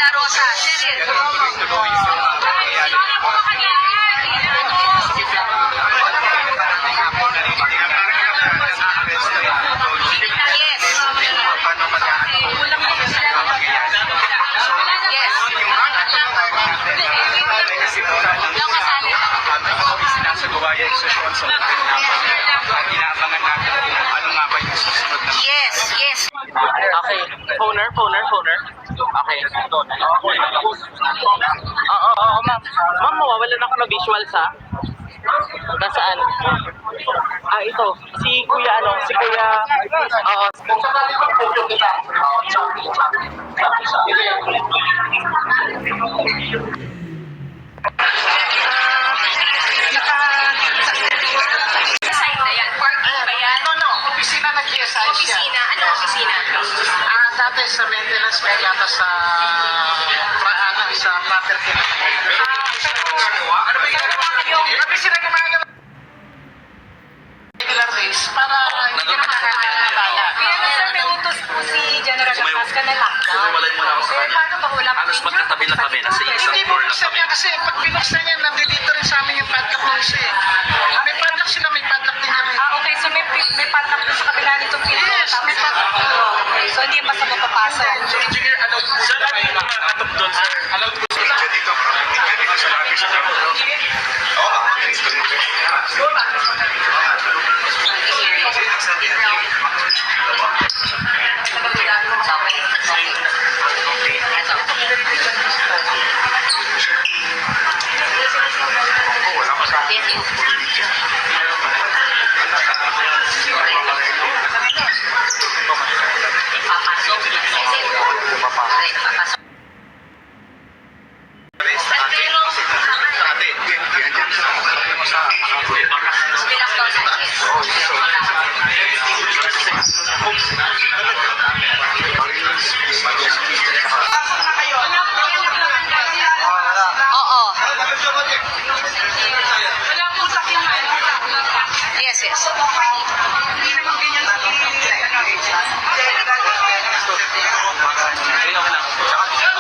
La Rosa. Cheryl. Tuloy-tuloy yung pangyayari ng Yes. paano magkakaroon ng pangyayari. Kasi sinasagawa yung sesyon sa mga at inaabangan natin kung ano nga ba yung susunod na. Yes, yes. Okay. Phoner. Okay. Oo, ma'am. Ma'am, mawawalan ako ng visuals, ha? Nasaan? Ito. Si Kuya, Si Kuya... Oo. Side na yan. Parking ba yan? No. Opisina ng KSI siya. Opisina? Ano opisina? Dati sa maintenance may yata sa property. Ano ba yung opisina ng mga regular days para hindi na makakakala. Kaya na sir, may utos po si General Pasca na lockdown. Walay mo na ako sa Sir, kanya. paano ba ulam? Halos magkatabi lang kami, nasa isang Hindi floor lang binuksan kami. niya kasi pag binuksan niya, nandito rin sa amin yung padlock ng isa eh. May padlock sila, may padlock din kami. Okay, so may padlock doon sa kabila nitong pinto. Yes, may padlock. Okay, so hindi basta mapapasok. Engineer, allowed po Saan namin yung makakatap doon, sir? Allowed po sila dito. Dito sa lobby sa Oo. Yes, yes.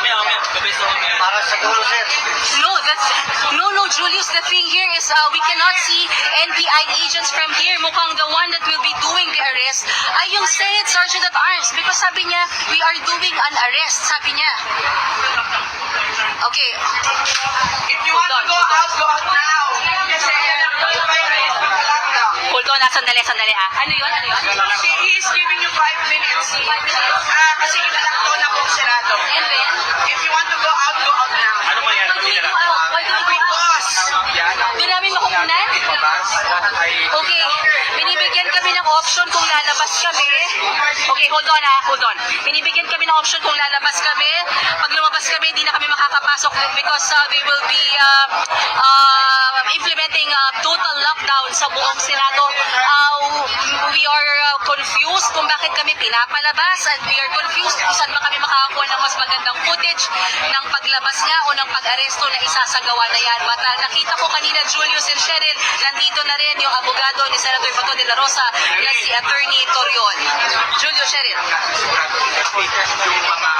Para sa dulo, sir. No, Julius, the thing here is we cannot see NBI agents from here. Mukhang the one that will be doing the arrest ay yung Senate Sergeant at Arms because sabi niya, we are doing an arrest, sabi niya. Okay. If you want to go out now. Kasi Hold on, sandali. Ano yun? he is giving you 5 minutes. Kasi ilalakto na po sirado. And then, If you want to go out now. Ano mangyari why do kung we hindi go na? out? Why do we go out? Doon namin makukunan? Okay, binibigyan kami ng option kung lalabas kami. Okay, hold on. Binibigyan kami ng option kung lalabas kami. Pag lumabas kami, hindi na kami makakapasok because they will be implementing total lockdown sa buong Senado. We are confused kung bakit kami pinapalabas and we are confused kung saan ba kami makakakuha ng mas magandang footage ng paglabas nga o ng pag-aresto na isasagawa na yan. But nakita ko kanina, Julius and Cheryl, nandito na rin yung abogado ni Senator Bato de la Rosa na si Attorney Torion. Julio, Cheryl. yung mga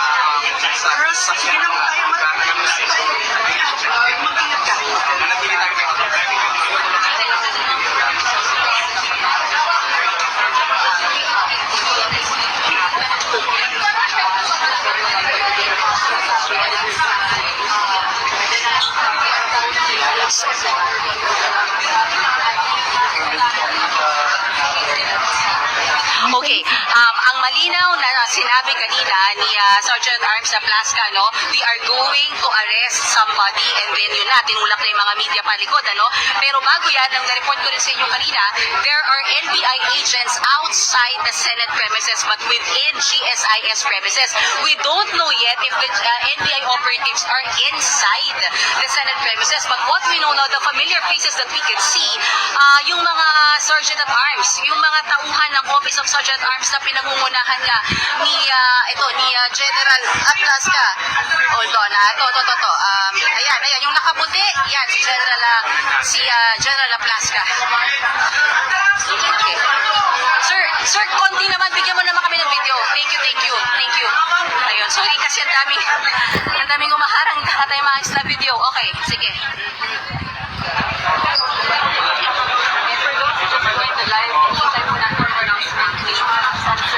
Okay, ang malinaw na sinabi kanina ni Sergeant Arms Plasca, no, we are going to arrest somebody and then yun na, tinulak na yung mga media palikod, ano? Pero bago yan, ang na-report ko rin sa inyo kanina, there are NBI agents outside the Senate premises but within GSIS premises. We don't know yet if the NBI operatives are inside the Senate premises, but what we know now, the familiar faces that we can see, yung mga Sergeant at Arms, yung mga tauhan ng Office of Sergeant at Arms na pinangungunahan nga ni General Plasca. Hold on, ito. Ayan, yung nakaputi, yan, si General Plasca. Okay. Sir, konti naman, bigyan mo naman kami ng video. Thank you, thank you, thank you. Ayun, sorry kasi ang daming umaharang, kaka tayo maayos na video. Okay, sige.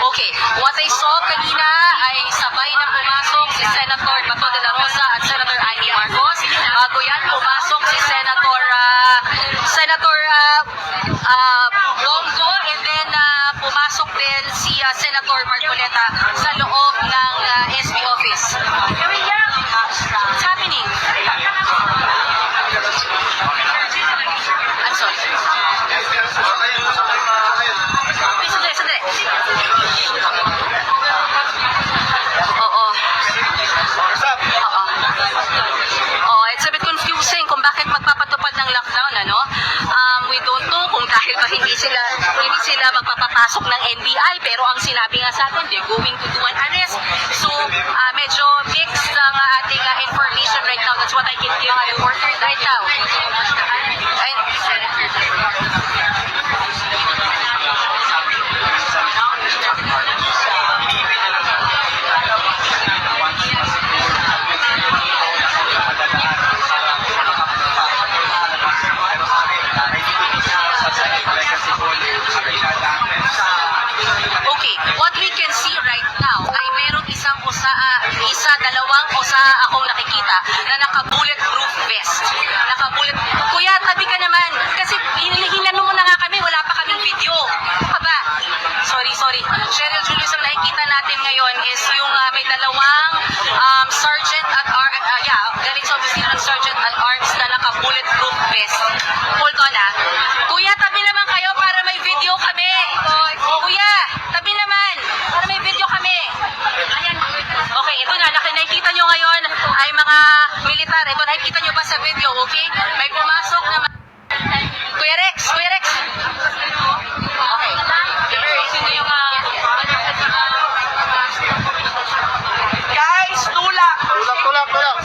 Okay, what I saw kanina ay sabay na pumasok si Senator Bato de la Rosa at Senator Amy Marcos. Bago yan, pumasok si Senator Bongo, and then pumasok din si Senator Marcoleta sa loob ng SB office. What's happening? I'm sorry. Sandali. Oo. Oo, it's a bit confusing kung bakit magpapatupad ng lockdown, ano? We don't know kung dahil ba hindi sila magpapapasok ng NBI, pero ang sinabi nga sa atin, they're going to do an arrest. So, medyo mixed ang ating information right now. That's what I can give you right now. Okay, what we can see right now ay merong dalawang akong nakikita na naka-bulletproof vest. Kuya, tabi ka naman. Kasi hinano mo na nga kami, wala pa kaming video. Aba, sorry. Cheryl Julius, ang nakikita natin ngayon is yung may dalawang sergeant at galing sa opisina ng sergeant at arms na naka-bulletproof vest. Hold on Kuya, tabi naman kayo para may video kami. Kuya, tabi naman para may video kami. Ayan. Okay, ito na. Nakikita nyo ngayon ay mga militar. Ito, nakikita nyo ba sa video, okay? May pumasok na... Kuya Rex! Okay. Sino yung... Guys, tulak. Tulak.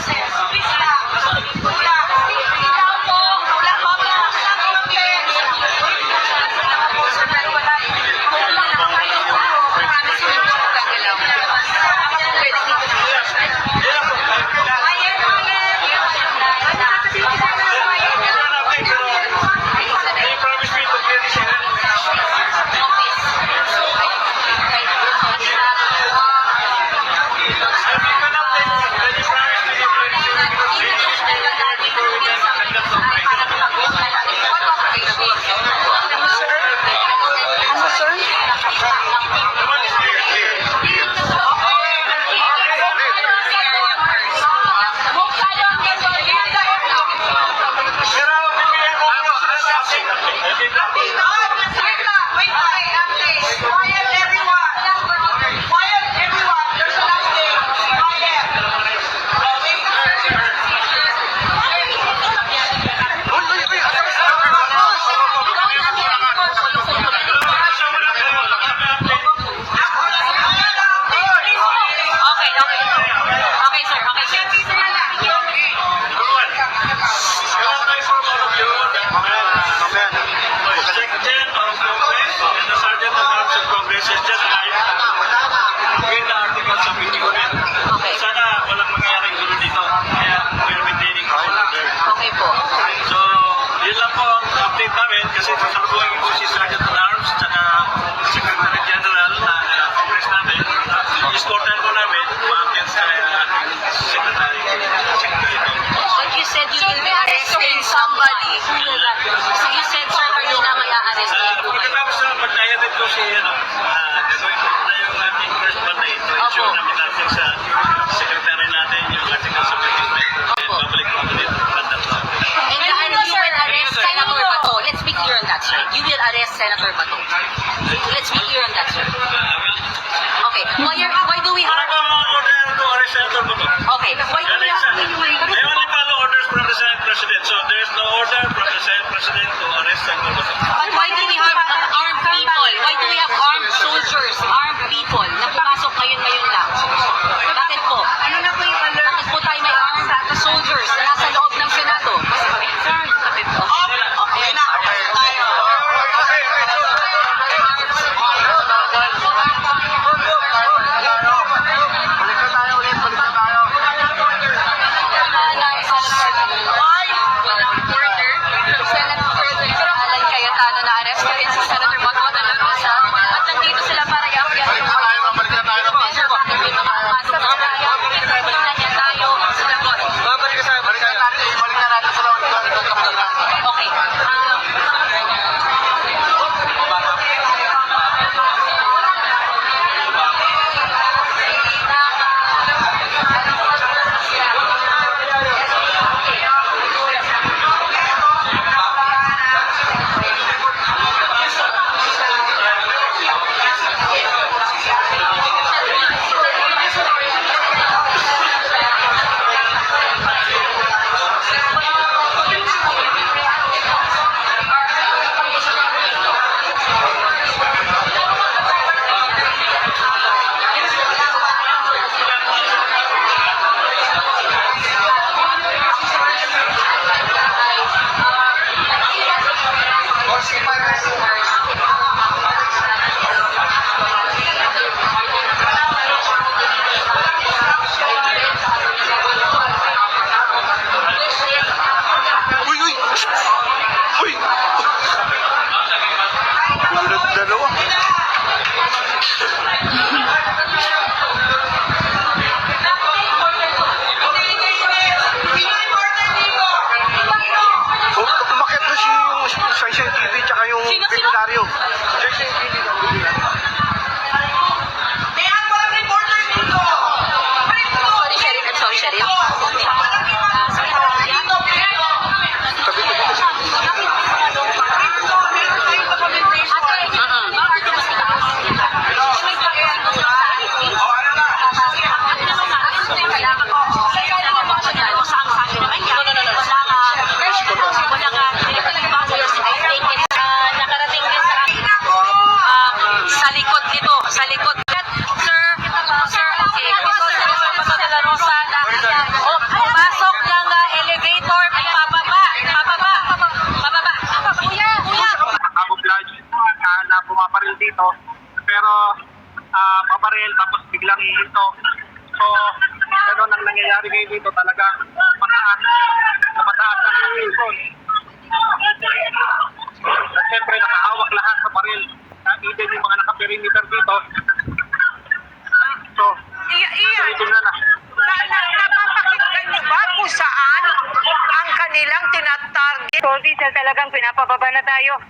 Kasi sasalubuhan ko si Sergeant at Arms tsaka Secretary General na Congress namin. Escortan ko namin umakyat sa ating Secretary. But you said you will be arresting somebody. So you said, sir, kanina may a-arrest you. Pagkatapos na pag-diated ko si gagawin ko na yung ating first birthday. Ensure namin natin sa Secretary natin yung article of impeachment. Babalik ko ulit. And you will arrest Senator Bato. Let's be clear on that, sir. You will arrest Senator Bato. Let's be clear on that, sir. Okay. Why do we Wala have... pa mga order to arrest Senator Bato. Okay. Why do we have... They only follow orders from the Senate President. So there is no order from the Senate President to arrest Senator Bato. But why do we have armed people? Why do we have armed soldiers, armed people na pumasok ngayon lang? Bakit po? Bakit po tayo may armed soldiers na nasa loob ng Senado? Sir, sabi po. Okay na. Tayo. rin. Nakarating din sa sa likod nito, sa likod. Sir, okay. Pasok de la Rosa na pumasok ng elevator, pababa. Kuya. Camouflage na pumaparil dito. Pero paparil tapos biglang ihinto. So, gano'n ang nangyayari ngayon dito talaga. Mataas ang tension. At syempre nakahawak lahat sa baril. Even yung mga naka-perimeter dito. So, ito na. Napapakinggan niyo ba kung saan ang kanilang tinatarget? So, Diesel, talagang pinapababa na tayo.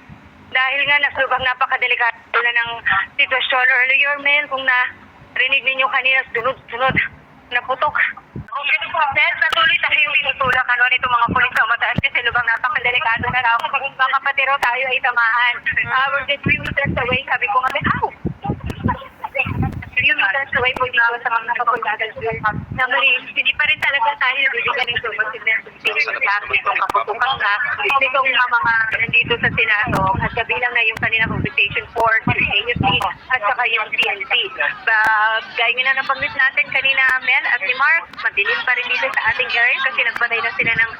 Dahil nga naslubang napakadelikado na ng sitwasyon. Earlier, Mel, kung narinig ninyo kanina, sunod-sunod na putok. Dahil patuloy tayo yung tinutulak itong mga pulis sa mataas kasi lubang napakadelikado na raw. Baka pati raw tayo ay tamahan. We're just 3 meters away. Sabi ko nga, ow! 3 meters away po dito sa mga nakapagdagal na mali. Hindi pa rin talaga tayo nabibigyan ng sumasindan itong kaputukan na itong mga nandito sa Senado at kabilang na yung kanina mobilization force, yung AFP at saka yung CNC. Gaya nga na nabanggit natin kanina, Mel at ni Mark, madilim pa rin dito sa ating area kasi nagpatay na sila ng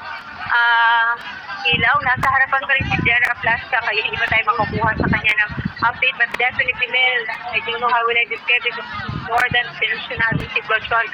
ilaw. Nasa harapan pa rin si General Plaska kaya hindi pa tayo makukuha sa kanya ng update, but definitely, Mel, I don't know how will I describe it, more than tensional situation.